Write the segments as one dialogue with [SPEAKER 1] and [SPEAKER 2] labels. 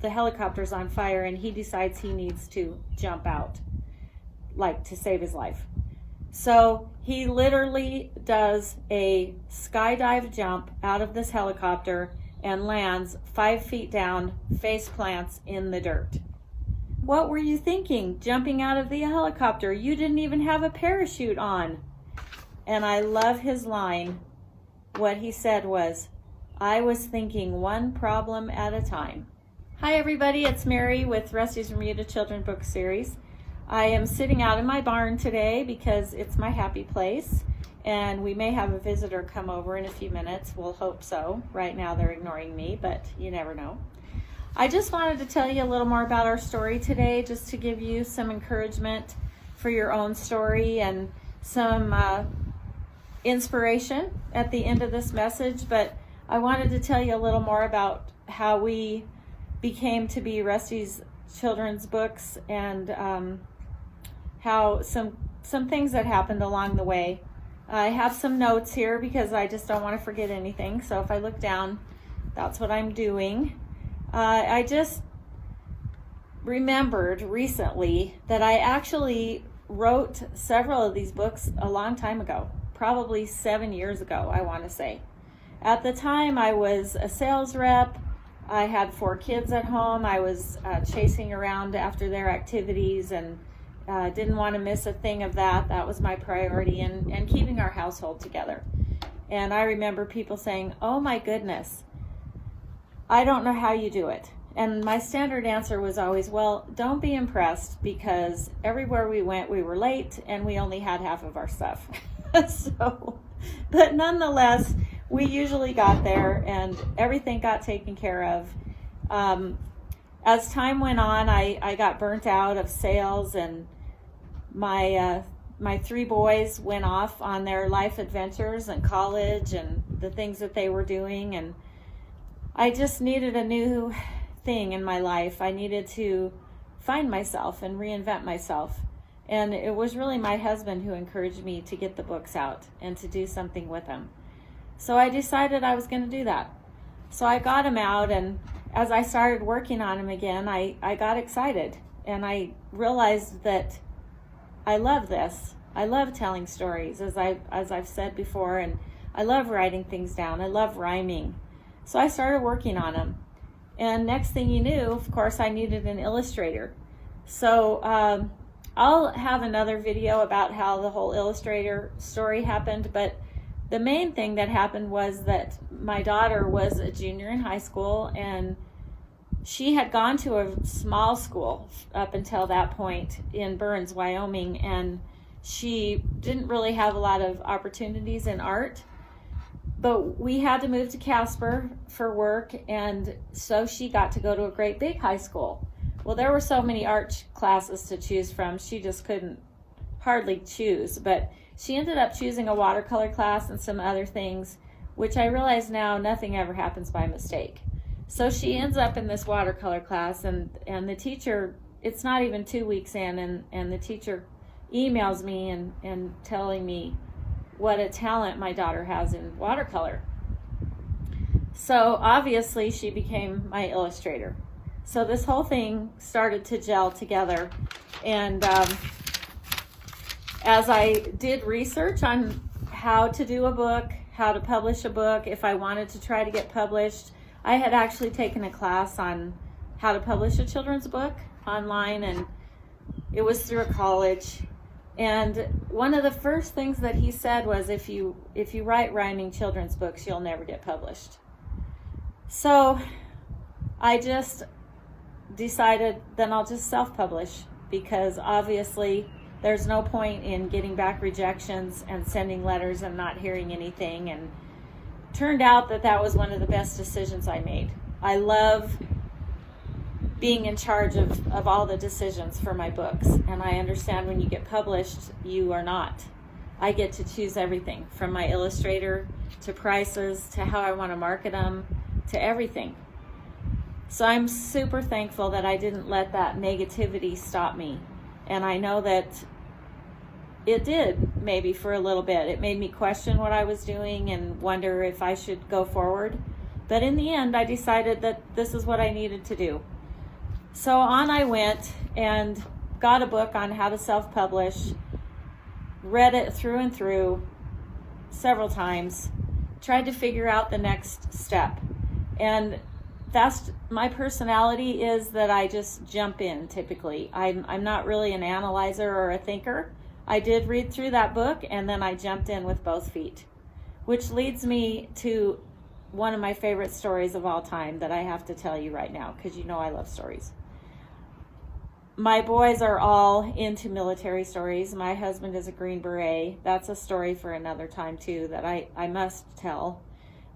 [SPEAKER 1] the helicopter's on fire and he decides he needs to jump out, like to save his life. So he literally does a skydive jump out of this helicopter and lands 5 feet down, face plants in the dirt. What were you thinking, jumping out of the helicopter? You didn't even have a parachute on. And I love his line. What he said was, I was thinking one problem at a time. Hi everybody, it's Mary with Rusty's Bermuda Children Book Series. I am sitting out in my barn today because it's my happy place, and we may have a visitor come over in a few minutes. We'll hope so. Right now they're ignoring me, but you never know. I just wanted to tell you a little more about our story today, just to give you some encouragement for your own story and some inspiration at the end of this message. But I wanted to tell you a little more about how we became to be Rusty's Children's Books, and how some things that happened along the way. I have some notes here because I just don't want to forget anything. So if I look down, that's what I'm doing. I just remembered recently that I actually wrote several of these books a long time ago, probably 7 years ago, I want to say. At the time, I was a sales rep. I had 4 kids at home. I was chasing around after their activities and didn't want to miss a thing of that. That was my priority, and keeping our household together. And I remember people saying, oh my goodness, I don't know how you do it. And my standard answer was always, well, don't be impressed, because everywhere we went, we were late and we only had half of our stuff. But nonetheless, we usually got there and everything got taken care of. As time went on, I got burnt out of sales, and my 3 boys went off on their life adventures and college and the things that they were doing, and I just needed a new thing in my life. I needed to find myself and reinvent myself. And it was really my husband who encouraged me to get the books out and to do something with them. So I decided I was going to do that. So I got them out, and as I started working on them again, I got excited, and I realized that I love this. I love telling stories, as I've said before, and I love writing things down. I love rhyming. So I started working on them. And next thing you knew, of course, I needed an illustrator. So I'll have another video about how the whole illustrator story happened, but the main thing that happened was that my daughter was a junior in high school, and she had gone to a small school up until that point in Burns, Wyoming, and she didn't really have a lot of opportunities in art. But we had to move to Casper for work, and so she got to go to a great big high school. Well, there were so many art classes to choose from, she just couldn't hardly choose. But she ended up choosing a watercolor class and some other things, which I realize now nothing ever happens by mistake. So she ends up in this watercolor class, and the teacher, it's not even 2 weeks in, and the teacher emails me and telling me what a talent my daughter has in watercolor. So obviously she became my illustrator. So this whole thing started to gel together, and as I did research on how to do a book, how to publish a book, if I wanted to try to get published, I had actually taken a class on how to publish a children's book online, and it was through a college. And one of the first things that he said was, if you write rhyming children's books, you'll never get published. So I just decided then I'll just self-publish, because obviously there's no point in getting back rejections and sending letters and not hearing anything. And turned out that that was one of the best decisions I made. I love being in charge of all the decisions for my books, and I understand when you get published, you are not. I get to choose everything, from my illustrator to prices to how I want to market them to everything. So I'm super thankful that I didn't let that negativity stop me. And I know that it did, maybe for a little bit. It made me question what I was doing and wonder if I should go forward. But in the end, I decided that this is what I needed to do. So on I went and got a book on how to self-publish, read it through and through several times, tried to figure out the next step. And that's my personality, is that I just jump in typically. I'm not really an analyzer or a thinker. I did read through that book and then I jumped in with both feet, which leads me to one of my favorite stories of all time that I have to tell you right now, because you know I love stories. My boys are all into military stories. My husband is a Green Beret. That's a story for another time too that I must tell.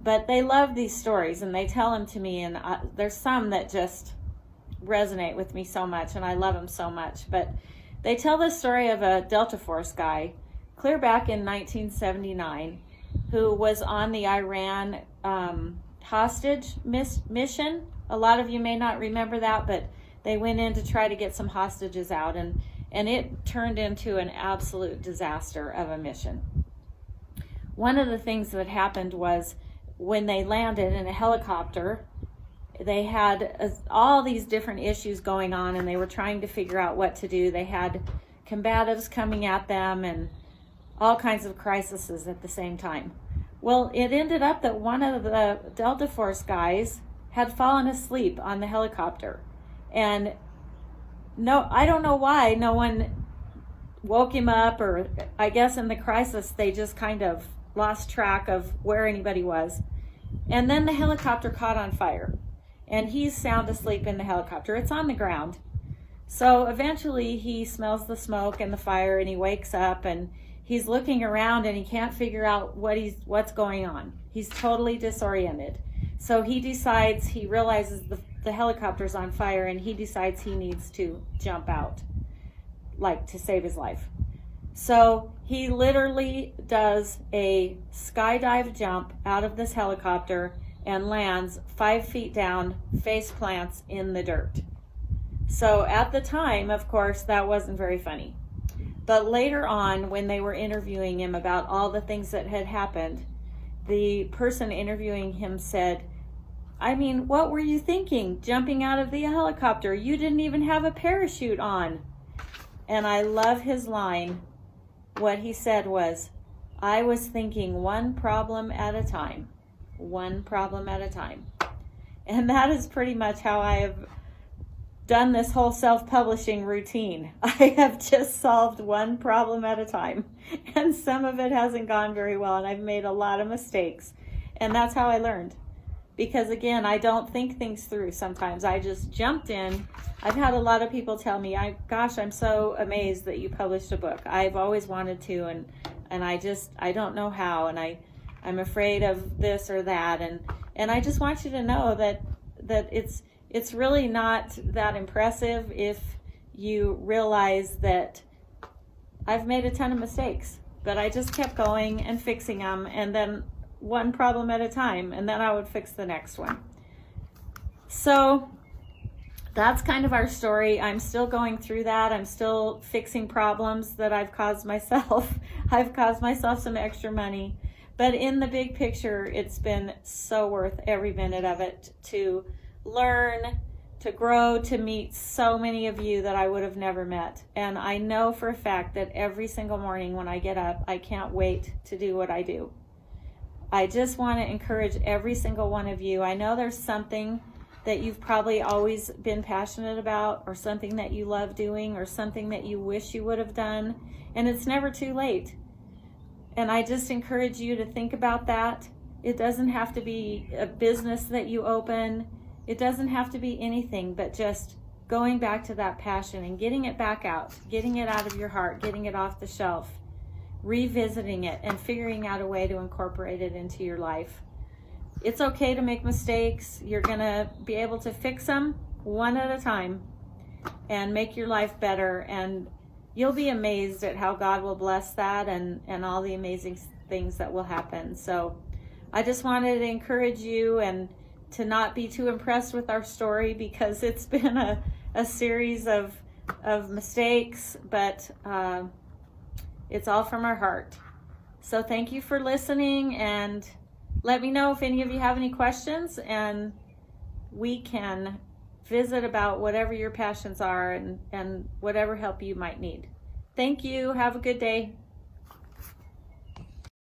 [SPEAKER 1] But they love these stories and they tell them to me, and there's some that just resonate with me so much and I love them so much. But they tell the story of a Delta Force guy clear back in 1979 who was on the Iran hostage mission. A lot of you may not remember that, but they went in to try to get some hostages out, and it turned into an absolute disaster of a mission. One of the things that happened was when they landed in a helicopter, they had all these different issues going on and they were trying to figure out what to do. They had combatives coming at them and all kinds of crises at the same time. Well, it ended up that one of the Delta Force guys had fallen asleep on the helicopter. And no, I don't know why no one woke him up, or I guess in the crisis they just kind of lost track of where anybody was. And then the helicopter caught on fire and he's sound asleep in the helicopter. It's on the ground. So eventually he smells the smoke and the fire and he wakes up and he's looking around and he can't figure out what's going on. He's totally disoriented. So he realizes the helicopter's on fire and he decides he needs to jump out, like to save his life. So he literally does a skydive jump out of this helicopter and lands 5 feet down, face plants in the dirt. So at the time, of course, that wasn't very funny. But later on, when they were interviewing him about all the things that had happened, the person interviewing him said, I mean, what were you thinking jumping out of the helicopter? You didn't even have a parachute on. And I love his line. What he said was, I was thinking one problem at a time. One problem at a time. And that is pretty much how I have done this whole self-publishing routine. I have just solved one problem at a time. And some of it hasn't gone very well, and I've made a lot of mistakes. And that's how I learned. Because again, I don't think things through sometimes. I just jumped in. I've had a lot of people tell me, gosh, I'm so amazed that you published a book. I've always wanted to, and I don't know how, and I'm afraid of this or that. And I just want you to know that it's really not that impressive if you realize that I've made a ton of mistakes, but I just kept going and fixing them, and then one problem at a time, and then I would fix the next one. So that's kind of our story. I'm still going through that. I'm still fixing problems that I've caused myself. I've caused myself some extra money. But in the big picture, it's been so worth every minute of it to learn, to grow, to meet so many of you that I would have never met. And I know for a fact that every single morning when I get up, I can't wait to do what I do. I just want to encourage every single one of you. I know there's something that you've probably always been passionate about, or something that you love doing, or something that you wish you would have done, and it's never too late. And I just encourage you to think about that. It doesn't have to be a business that you open. It doesn't have to be anything, but just going back to that passion and getting it back out, getting it out of your heart, getting it off the shelf, revisiting it and figuring out a way to incorporate it into your life. It's okay to make mistakes. You're going to be able to fix them one at a time and make your life better. And you'll be amazed at how God will bless that and all the amazing things that will happen. So I just wanted to encourage you and to not be too impressed with our story, because it's been a series of mistakes, but it's all from our heart. So thank you for listening, and let me know if any of you have any questions, and we can visit about whatever your passions are and whatever help you might need. Thank you. Have a good day.